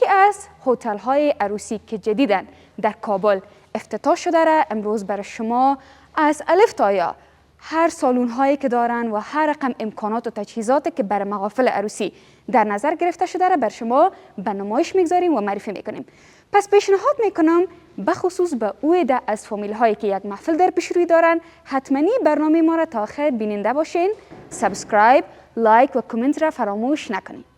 از هتل های عروسی که جدیداً در کابل افتتاح شده را امروز برای شما از الف تا یا هر سالن هایی که دارن و هر رقم امکانات و تجهیزاتی که برای محافل عروسی در نظر گرفته شده را بر شما به نمایش میگذاریم و معرفی میکنیم. پس پیشنهاد میکنم بخصوص به اویده از فامیل هایی که یک محفل در پیش روی دارن حتما برنامه ما را تا آخر بیننده باشین. سابسکرایب، لایک و کامنت را فراموش نکنید.